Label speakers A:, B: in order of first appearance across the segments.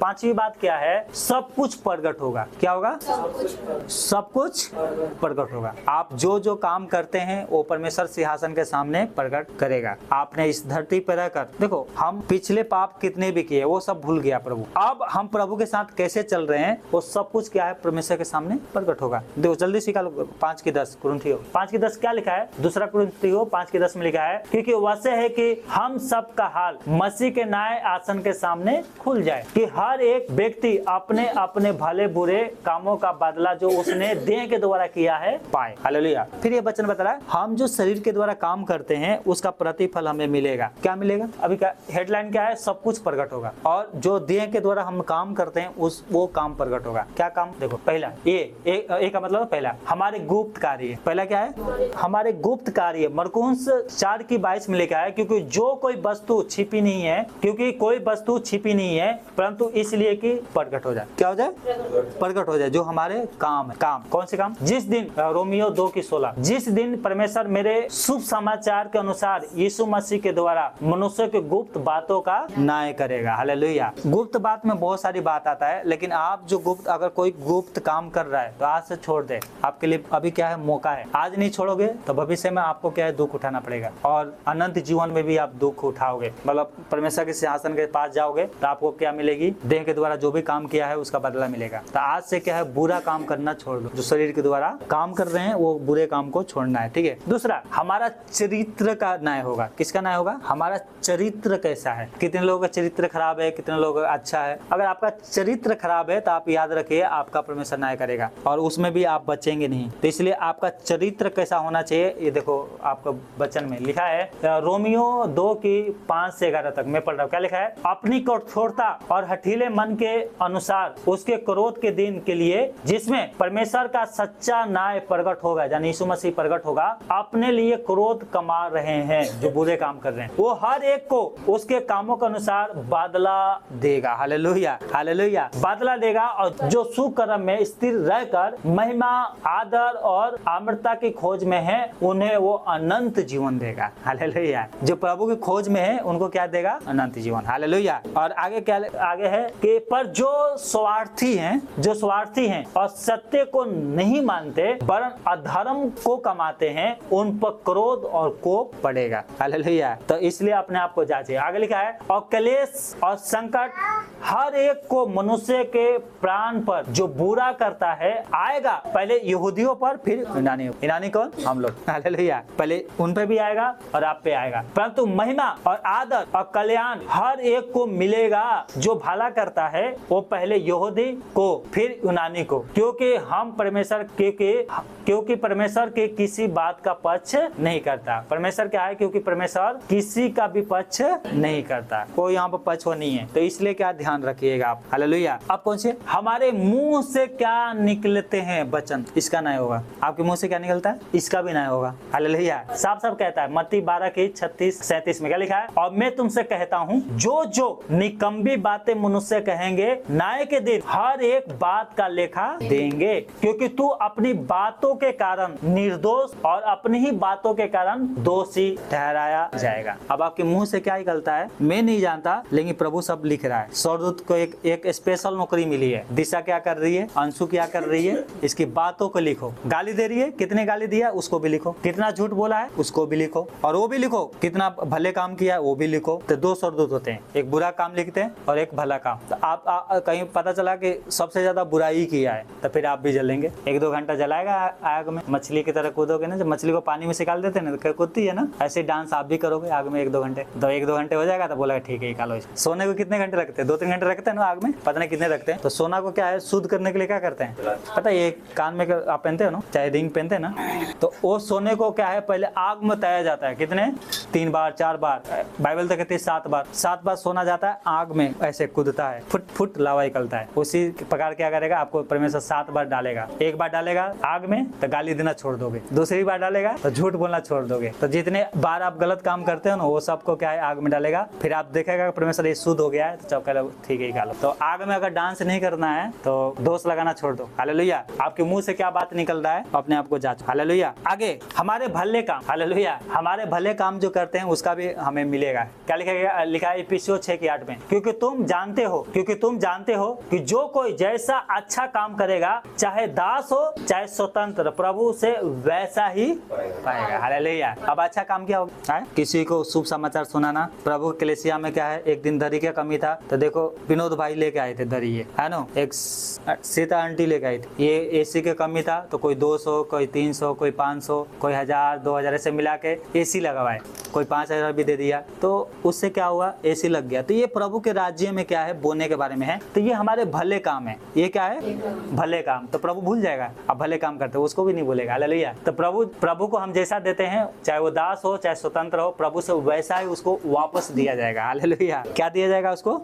A: पांचवी बात क्या है, सब कुछ प्रकट होगा। क्या होगा? सब कुछ प्रकट होगा। आप जो जो काम करते हैं वो परमेश्वर सिंहासन के सामने प्रकट करेगा। आपने इस धरती पर रहकर, देखो हम पिछले पाप कितने भी किए वो सब भूल गया प्रभु, अब हम प्रभु के साथ कैसे चल रहे हैं वो सब कुछ क्या है परमेश्वर के सामने प्रकट होगा। देखो जल्दी से निकालो 5:10 कुरिन्थियों 5:10 क्या लिखा है? दूसरा कुरिन्थियों 5:10 में लिखा है, क्योंकि वैसे है कि हम सब का हाल मसीह के न्याय आसन के सामने खुल जाए, कि हर एक व्यक्ति अपने अपने भले बुरे कामों का बदला जो उसने देह के द्वारा किया है पाए। हालेलुया। फिर ये वचन बता रहा है, हम जो शरीर के द्वारा काम करते हैं उसका प्रतिफल हमें मिलेगा। क्या मिलेगा? अभी क्या हेडलाइन क्या है? सब कुछ प्रकट होगा। और जो देह के द्वारा हम काम करते हैं वो काम प्रकट होगा। क्या काम? देखो पहला ये का मतलब पहला हमारे गुप्त कार्य। पहला क्या है? हमारे गुप्त कार्य। मरकुस 4:22 में लिखा है, क्योंकि जो कोई वस्तु छिपी नहीं है, क्योंकि कोई वस्तु छिपी नहीं है परंतु इसलिए कि प्रकट हो जाए। क्या हो जाए? प्रकट हो जाए। जो हमारे काम है। काम कौन से काम? जिस दिन रोमियो 2:16, जिस दिन परमेश्वर मेरे शुभ समाचार के अनुसार यीशु मसीह के द्वारा मनुष्य के गुप्त बातों का न्याय करेगा। हालेलुया। गुप्त बात में बहुत सारी बात आता है, लेकिन आप जो गुप्त, अगर कोई गुप्त काम कर रहा है तो आज से छोड़ दे। आपके लिए अभी क्या है? मौका है। आज नहीं छोड़ोगे तो भविष्य में आपको क्या है? दुख उठाना पड़ेगा, और अनंत जीवन में भी आप दुख उठाओगे। मतलब परमेश्वर के सिंहासन के पास जाओगे तो आपको क्या मिलेगी? देह के द्वारा जो भी काम किया है उसका बदला मिलेगा। तो आज से क्या है? बुरा काम करना छोड़ दो। जो शरीर के द्वारा काम कर रहे हैं वो बुरे काम को छोड़ना है। ठीक है। दूसरा, हमारा चरित्र का न्याय होगा। किसका न्याय होगा? हमारा चरित्र कैसा है। कितने लोगों का चरित्र खराब है, कितने लोगों का अच्छा है। अगर आपका चरित्र खराब है तो आप याद रखिए आपका परमेश्वर न्याय करेगा, और उसमें भी आप बचेंगे नहीं। तो इसलिए आपका चरित्र कैसा होना चाहिए, ये देखो आपका वचन में लिखा है, रोमियो 2:5-11 तक मैं पढ़ रहा हूँ। क्या लिखा है? अपनी कठोरता और हठीले मन के अनुसार उसके क्रोध के दिन के लिए, जिसमें परमेश्वर का सच्चा न्याय प्रकट होगा, यानी यीशु मसीह प्रकट होगा, अपने लिए क्रोध कमा रहे हैं जो बुरे काम कर रहे हैं। वो हर एक को उसके कामों के अनुसार बदला देगा। हालेलुया। हालेलुया। बदला देगा, और जो सुकर्म में स्थिर रहकर महिमा, आदर और अमरता की खोज में है उन्हें वो अनंत जीवन देगा। हालेलुया। जो प्रभु की खोज में है उनको क्या देगा? अनंत जीवन। हालेलुया। और आगे क्या आगे है कि पर जो स्वार्थी हैं और सत्य को नहीं मानते वरन अधर्म को कमाते हैं, उन पर क्रोध और कोप पड़ेगा। हालेलुया। तो इसलिए अपने आप को जांचिए। आगे लिखा है, और क्लेश और संकट हर एक को मनुष्य के प्राण पर जो बुरा करता है आएगा। पहले यहूदियों पर, फिर यूनानी कौन? हम लोग। हालेलुया। पहले उन पे भी आएगा और आप पे आएगा, परंतु महिमा और आदर और कल्याण हर एक को मिलेगा जो भला करता है, वो पहले यहूदी को फिर यूनानी को, क्योंकि परमेश्वर के किसी बात का पक्ष नहीं करता। परमेश्वर क्या है? क्योंकि परमेश्वर किसी का भी पक्ष नहीं करता। कोई यहाँ पर पक्ष वो नहीं है। तो इसलिए क्या ध्यान रखिएगा आप। हालेलुया। अब कौन से? हमारे मुंह से क्या निकलते हैं वचन, इसका न्याय होगा। आपके मुंह से क्या निकलता है इसका भी न्याय होगा। हालेलुया। साफ साफ कहता है मत्ती 12:36-37 में क्या लिखा है? और मैं तुमसे कहता हूँ, जो जो निकम्बी बातें मनुष्य कहेंगे न्याय के दिन हर एक बात का लेखा देंगे, क्योंकि तू अपनी बातों के कारण निर्दोष और अपनी ही बातों के कारण दोषी ठहराया जाएगा। अब आपके मुंह से क्या निकलता है मैं नहीं जानता, लेकिन प्रभु सब लिख रहा है। स्वर्गदूत को एक स्पेशल नौकरी मिली है। दिशा क्या कर रही है, अंशु क्या कर रही है, इसकी बातों को लिखो। गाली दे रही है, कितने गाली दिया उसको भी लिखो, कितना झूठ बोला है उसको भी लिखो, और वो भी लिखो कितना भले काम किया है वो भी लिखो। तो दो स्वर्गदूत होते हैं, एक बुरा काम लिखते हैं और एक भला काम। तो आप कहीं पता चला कि सबसे ज्यादा बुराई किया है तो फिर आप भी जलेंगे। 1-2 घंटा जलाएगा आग में, मछली की तरह कूदोगे ना। जब मछली को पानी में निकाल देते हैं तो कूदती है ना, ऐसे डांस आप भी करोगे आग में 1-2 घंटे। तो 1-2 घंटे हो जाएगा तो बोला ठीक है निकालो। सोने को कितने घंटे रखते हैं? 2-3 घंटे रखते हैं ना आग में, पता नहीं कितने रखते हैं। तो सोना को क्या है शुद्ध करने के लिए क्या करते हैं पता है? ये कान में आप पहनते हो ना, चाहे रिंग पहनते हैं ना, तो वो सोने को क्या है पहले आग में तया जाता है। कितने? 3 बार 4 बार, बाइबल तो कहती है 7 बार। 7 बार सोना जाता है आग में, ऐसे कूदता है, फुट फुट लावा निकलता है। उसी प्रकार क्या करेगा आपको परमेश्वर 7 बार डालेगा। 1 बार डालेगा आग में तो गाली देना छोड़ दोगे, दूसरी बार डालेगा तो झूठ बोलना छोड़ दोगे। तो जितने बार आप गलत काम करते हो ना वो सबको क्या है आग में डालेगा। फिर आप देखेगा परमेश्वर ये शुद्ध हो गया है तो ठीक है निकालो। तो आग में अगर डांस नहीं करना है तो दोष लगाना छोड़ दो। हालेलुया। आपके मुंह से क्या बात निकल रहा है अपने आप को जांचो। हालेलुया। आगे हमारे भले काम, हालेलुया, हमारे भले काम जो करते हैं उसका भी हमें मिलेगा। क्या लिखा है इफिसियों 6:8 में, क्योंकि तुम जानते हो कि जो कोई जैसा अच्छा काम करेगा, चाहे दास हो चाहे स्वतंत्र, प्रभु से वैसा ही पाएगा। हालेलुया। अब अच्छा काम क्या होगा? किसी को शुभ समाचार सुनाना। प्रभु कलीसिया में क्या है, एक दिन दरी का कमी था तो देखो विनोद भाई लेके आए थे दरी, ये है ना, एक सीता आंटी लेके आई थी। ये एसी के कमी था तो कोई 200, कोई 300, कोई 500, कोई 1000, 2000 ऐसे मिला के एसी लगवाए, कोई 5000 भी दे दिया। तो उससे क्या हुआ, एसी लग गया। तो ये प्रभु के राज्य में क्या है, बोने के बारे में है। तो ये हमारे भले काम है। ये क्या है, भले काम। तो प्रभु भूल जाएगा, अब भले काम करते हो उसको भी नहीं भूलेगा। हालेलुया। तो प्रभु को हम जैसा देते हैं, चाहे वो दास हो चाहे स्वतंत्र हो, प्रभु से वैसा ही उसको वापस दिया जाएगा। हालेलुया। क्या दिया जाएगा? उसको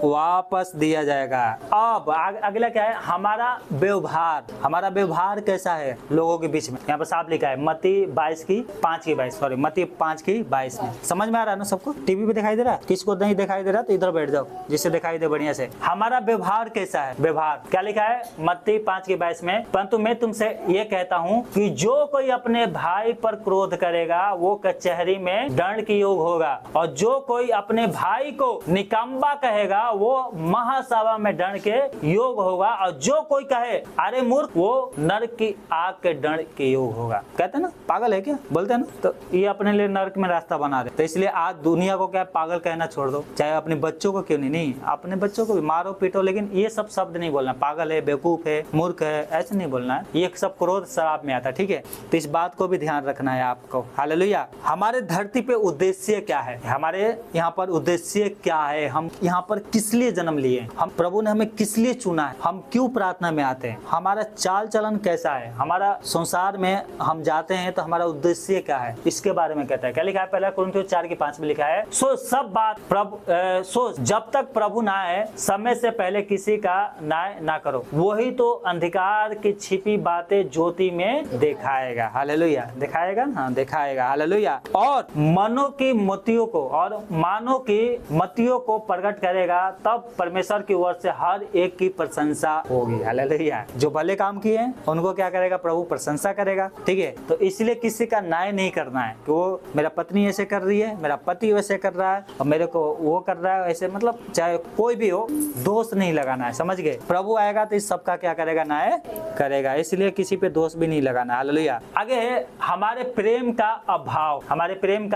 A: वापस दिया जाएगा। अब अगला क्या है, हमारा व्यवहार। हमारा व्यवहार कैसा है लोगों के बीच में? यहाँ पर साफ लिखा है मत्ती 5:22 में। समझ में आ रहा है ना सबको? टीवी पे दिखाई दे रहा है? किसको नहीं दिखाई दे रहा तो इधर बैठ जाओ जिससे दिखाई दे बढ़िया से। हमारा व्यवहार कैसा है? व्यवहार क्या लिखा है मत्ती 5:22 में? परंतु मैं तुमसे ये कहता हूँ कि जो कोई अपने भाई पर क्रोध करेगा वो कचहरी में दंड के योग होगा, और जो कोई अपने भाई को निकम्मा कहेगा वो महासभा में दंड के योग होगा, और जो कोई कहे अरे मूर्ख, वो नरक की आग के दंड के योग होगा। कहते ना पागल है क्या, बोलते हैं ना। तो ये अपने लिए नरक में रास्ता बना रहे। तो इसलिए आज दुनिया को क्या पागल कहना छोड़ दो, चाहे अपने बच्चों को क्यों नहीं, अपने बच्चों को भी मारो पीटो, लेकिन ये सब शब्द नहीं बोलना। पागल है, बेवकूफ है, मूर्ख है, ऐसे नहीं बोलना है। ये सब क्रोध शराब में आता है, ठीक है। तो इस बात को भी ध्यान रखना है आपको। हालेलुया। हमारे धरती पे उद्देश्य क्या है? हमारे यहाँ पर उद्देश्य क्या है? हम यहाँ पर किस लिए जन्म लिए? हम प्रभु ने हमें किस लिए चुना है? हम क्यों प्रार्थना में आते हैं? हमारा चाल चलन कैसा है? हमारा संसार में हम जाते हैं तो हमारा उद्देश्य क्या है? इसके बारे में कहता है। क्या लिखा है? पहला कुरिन्थियों 4:5 में लिखा है, सो सब बात जब तक प्रभु ना आए समय से पहले किसी का न्याय ना करो, वही तो अंधकार की छिपी बातें ज्योति में दिखाएगा। हालेलुया। दिखाएगा, हाँ दिखाएगा। हालेलुया। और मानो की मतियों को प्रकट करेगा, तब परमेश्वर की ओर से हर एक की प्रशंसा होगी। हालेलुया। जो भले काम किए हैं उनको क्या करेगा? प्रभु प्रशंसा करेगा, ठीक है। तो इसलिए किसी का न्याय नहीं करना है कि वो मेरा पत्नी ऐसे कर रही है, मेरा पति वैसे कर रहा है और मेरे को वो कर रहा है ऐसे, मतलब चाहे कोई भी हो, दोष नहीं लगाना है। समझ गए? प्रभु आएगा तो इस सबका क्या करेगा? न्याय करेगा। इसलिए किसी पे दोष भी नहीं लगाना। हालेलुया। आगे है हमारे प्रेम का अभाव। हमारा प्रेम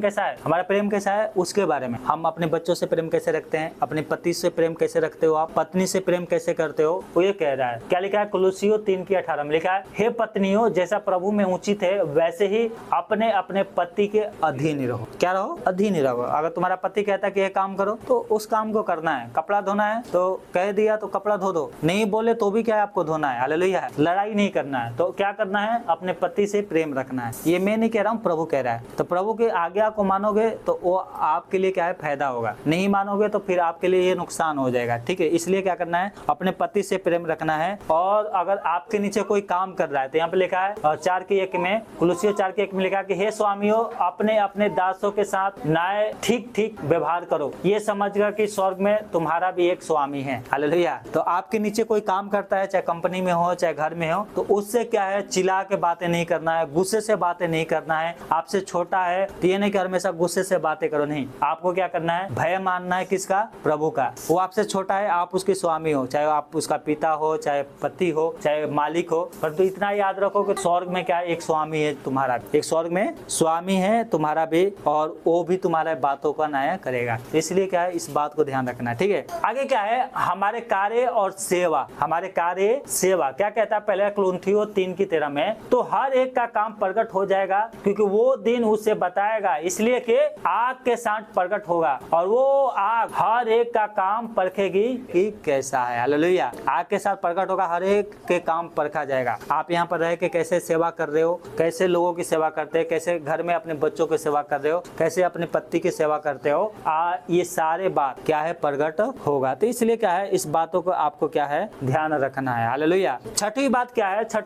A: कैसा है? हमारा प्रेम कैसा है उसके बारे में। हम अपने बच्चों से प्रेम कैसे रखते हैं? अपने पति से प्रेम कैसे रखते हो? आप पत्नी से प्रेम कैसे करते हो? वो ये कह रहा है। क्या लिखा है? कुलुसियों 3:18 में लिखा है, हे पत्नियों, जैसा प्रभु में उचित है वैसे ही अपने अपने पति के अधीन रहो। क्या रहो? अधीन रहो। अगर तुम्हारा पति कहता है कि ये काम करो तो उस काम को करना है। कपड़ा धोना है तो कह दिया तो कपड़ा धो दो, नहीं बोले तो भी क्या है आपको धोना है। हालेलुया। लड़ाई नहीं करना है। तो क्या करना है? अपने पति से प्रेम रखना है। ये मैं नहीं कह रहा हूँ, प्रभु कह रहा है। तो प्रभु की आज्ञा को मानोगे तो वो आपके लिए क्या है? फायदा होगा। नहीं मानोगे तो फिर आपके लिए ये नुकसान हो जाएगा, ठीक है। इसलिए क्या करना है? अपने पति से प्रेम रखना है। और अगर आपके नीचे कोई काम कर रहा है तो यहाँ पे लिखा है 4:1 में, कुलुसियों 4:1 में लिखा है कि हे स्वामियों, अपने अपने दासों के साथ न्याय ठीक व्यवहार करो, ये समझकर कि स्वर्ग में तुम्हारा भी एक स्वामी है। हालेलुया। तो आपके नीचे कोई काम करता है, चाहे कंपनी में हो चाहे घर में हो, तो उससे क्या है? चिल्ला के बातें नहीं करना है, गुस्से से बातें नहीं करना है। आपसे छोटा है तो ये नहीं कि हमेशा गुस्से से बातें करो, नहीं। आपको क्या करना है? भय मानना है। किसका? प्रभु का। वो आपसे छोटा है, आप उसके स्वामी हो, चाहे आप उसका पिता हो, चाहे पति हो, चाहे मालिक हो। परंतु इतना याद रखो कि स्वर्ग में क्या है? एक स्वामी है तुम्हारा, एक स्वर्ग में स्वामी है तुम्हारा भी, और वो भी तुम्हारे बातों का न्याय करेगा। इसलिए क्या है? इस बात को ध्यान रखना है, ठीक है। आगे क्या है? हमारे कार्य और सेवा। हमारे कार्य सेवा क्या कहता है? पहले कुरिन्थियों 3:13 में, तो हर एक का काम प्रकट हो जाएगा क्योंकि वो दिन उसे बताएगा, इसलिए कि आग के साथ प्रकट होगा और वो आग हर एक का काम परखेगी कि कैसा है। हालेलुया। आग के साथ प्रकट होगा, हर एक के काम परखा जाएगा। आप यहाँ पर रह के कैसे सेवा कर रहे हो, कैसे लोगों की सेवा करते हैं, कैसे घर में अपने बच्चों की सेवा कर रहे हो, कैसे अपने पति की सेवा करते हो, ये सारे बात क्या है? प्रकट होगा। तो इसलिए क्या है? इस बातों को आपको क्या है? ध्यान रखना है। हालेलुया। छठी बात क्या है? छठी